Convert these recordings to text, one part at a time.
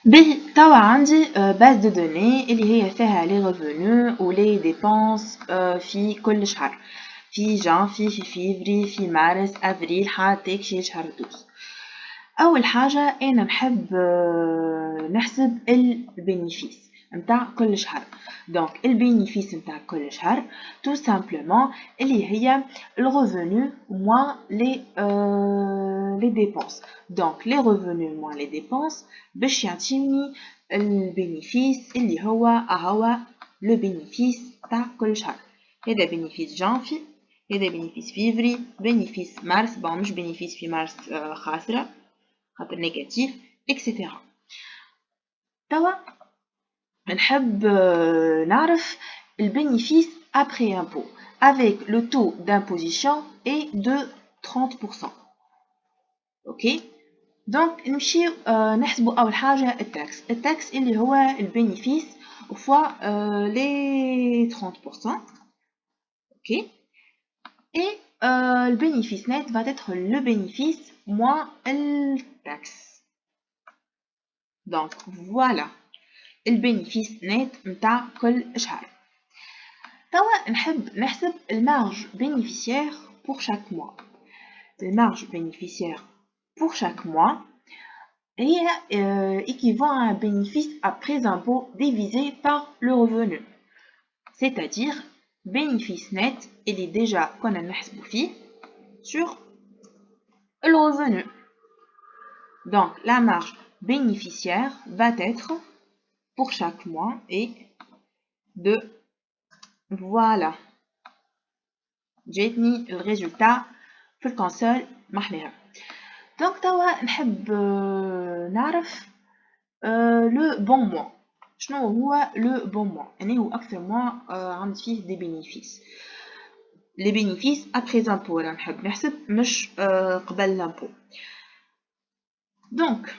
باهي توا عندي باز دو دوني اللي هي فيها لي ريفونو و لي ديبونس في كل شهر، في جانفي، في فيفري، في مارس، افريل، حتى كشي شهر 12. اول حاجه انا نحب نحسب البينيفيس نتاع كل شهر. دونك البينيفيس نتاع كل شهر تو سامبلومون اللي هي الريفونو موان لي ديبونس. دونك لي ريفونو موان لي ديبونس باش يعطيني البينيفيس اللي هو لو بينيفيس تاع كل شهر. هذا بينيفيس جانفي، هذا بينيفيس فيفري، بينيفيس مارس، بون مش بينيفيس في مارس خاسره خاطر نيجاتيف اكسيتيرا. توا نحب نعرف البينيفيس après impôt avec le taux d'imposition est de 30%. ok دونك نمشيو نحسبوا اول حاجه التاكس اللي هو البينيفيس فوا لي 30%. ok et le bénéfice net va être le bénéfice moins le taxe. Donc voilà البينيفيس نت نتاع كل شهر. توا نحب نحسب المارج bénéficiaire pour chaque mois. المارج bénéficiaire pour chaque mois هي équivaut à un bénéfice après impôt divisé par le revenu. C'est-à-dire bénéfice net اللي déjà كنا نحسبو فيه sur le revenu. Donc la marge bénéficiaire va être pour chaque mois et de voilà جاتني الريزولتا في الكونسول محلاها. دونك توا نحب نعرف لو بون موا. شنو هو لو بون موا؟ يعني هو اكثر موا عندي فيه دي بينيفيس. لي بينيفيس ابري زامبو راه نحب نحسب مش قبل لامبو. دونك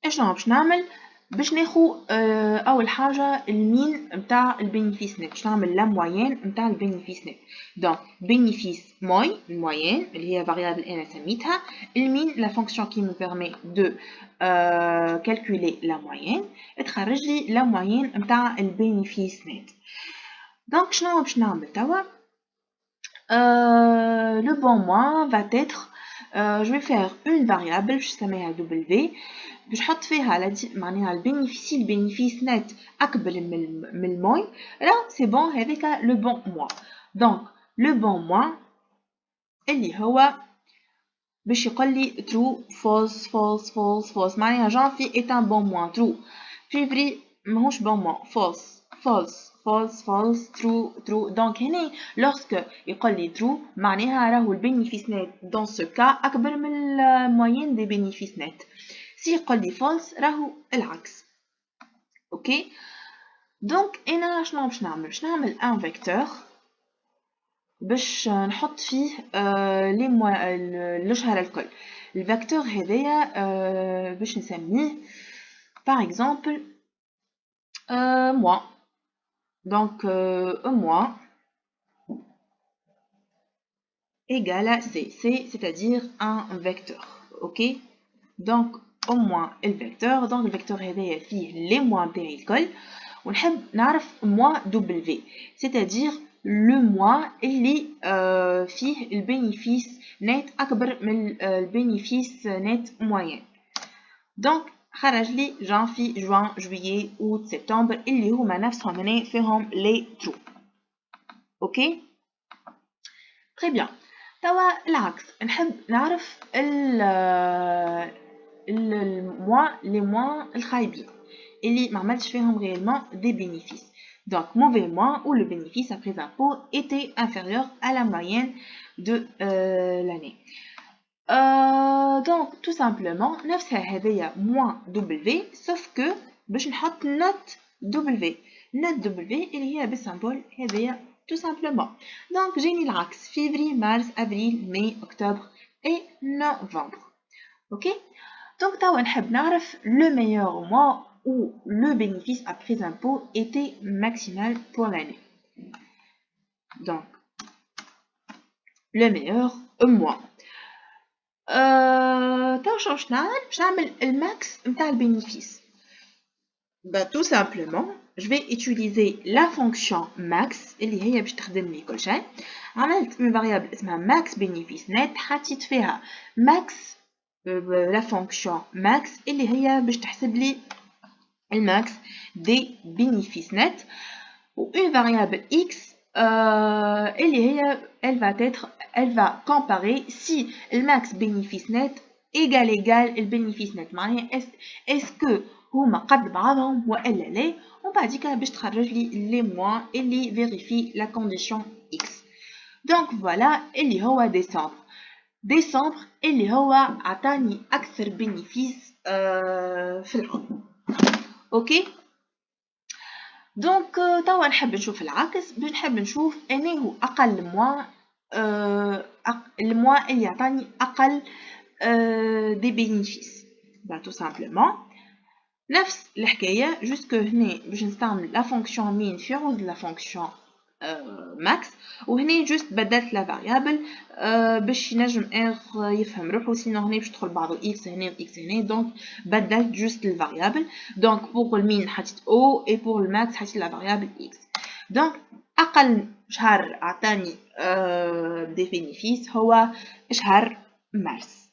اشنو باش نعمل؟ باش ناخو اول حاجه المين نتاع البينيفيس نت، باش نعمل لا موين نتاع البينيفيس نت. دونك بينيفيس موي الموين اللي هي فاريابل انا سميتها، المين لا فونكسيون كي مو بيرمي دو كالكولي لا موين تخرج لي لا موين نتاع البينيفيس نت. دونك شنو باش نعمل توا؟ le bon mois va être je vais faire une variable باش نسميها W باش نحط فيها معناها البينيفيس نت اكبر من الموي. راه سي بون هذاك لو بون موا. دونك لو بون موا اللي هو باش يقول لي true false false false false معناها جانفي est un bon mois true، فيفري ماهوش bon mois false false false false true true. دونك هنا lorsque يقول لي true معناها راهو البينيفيس نت dans ce cas اكبر من الموين دي بينيفيس نت. سي يقول لي false راهو العكس. اوكي دونك انا شنو باش نعمل؟ باش نعمل ان فيكتور باش نحط فيه لي شهر الكل. الفيكتور هذايا باش نسميه par exemple mois. donc un mois égale à c, c'est-à-dire un vecteur. ok donc au moins le vecteur. donc le vecteur هذايا فيه les mois نتاعي الكل ونحب نعرف mois w c'est-à-dire le mois اللي فيه البينيفيس نت اكبر من البينيفيس نت موين. دونك خرج لي جانفي جوان جويي اوت سبتمبر اللي هما نفسهم هنا فيهم لي ترو. اوكي تري بيان. توا العكس نحب نعرف لي موا الخايبين اللي ما عملتش فيهم réellement des bénéfices. Donc mauvais mois où le bénéfice après impôt était inférieur à la moyenne de l'année. Donc tout simplement نفسها هذيا moins W sauf que باش نحط note W. note W اللي هي بالسامبل هذيا tout simplement. donc جيني العكس février mars avril mai octobre et novembre. ok donc توا نحب نعرف le meilleur mois où le bénéfice après impôt était maximal pour l'année. donc le meilleur mois تو باش نعمل الماكس نتاع البينيفيس. Bah, tout simplement, je vais utiliser la fonction max اللي هي باش تخدم لي كل شيء. عملت une variable اسمها max bénéfice net حطيت فيها max la fonction max اللي هي باش تحسب لي الماكس des bénéfices nets ou une variable x اللي هي elle va comparer si le max bénéfice net égal le bénéfice net معناها est-ce que هما قد بعضهم والا لا وبعديك باش تخرج لي لي موان اللي فيريفي لا كونديسيون x. دونك فوالا اللي هو ديسمبر اللي هو عطاني اكثر بينيفيس في العام. اوكي دونك توا نحب نشوف العكس، نحب نشوف اني هو اقل موان الموان اللي يعطاني اقل دي بينيفيس. با تو سامبلومون نفس الحكايه جوست كو هنا باش نستعمل لا فونكسيون مين في عوض لا فونكسيون ماكس، وهنا جوست بدلت لا فاريابل باش ينجم يفهم روحو، سينو هنا باش تدخل بعض اكس هنا و اكس هنا، دونك بدلت جوست الفاريابل. دونك بوغ المين حطيت او اي بوغ الماكس حطيت لا فاريابل اكس. دونك اقل شهر عطاني دي بينيفيس هو شهر مارس.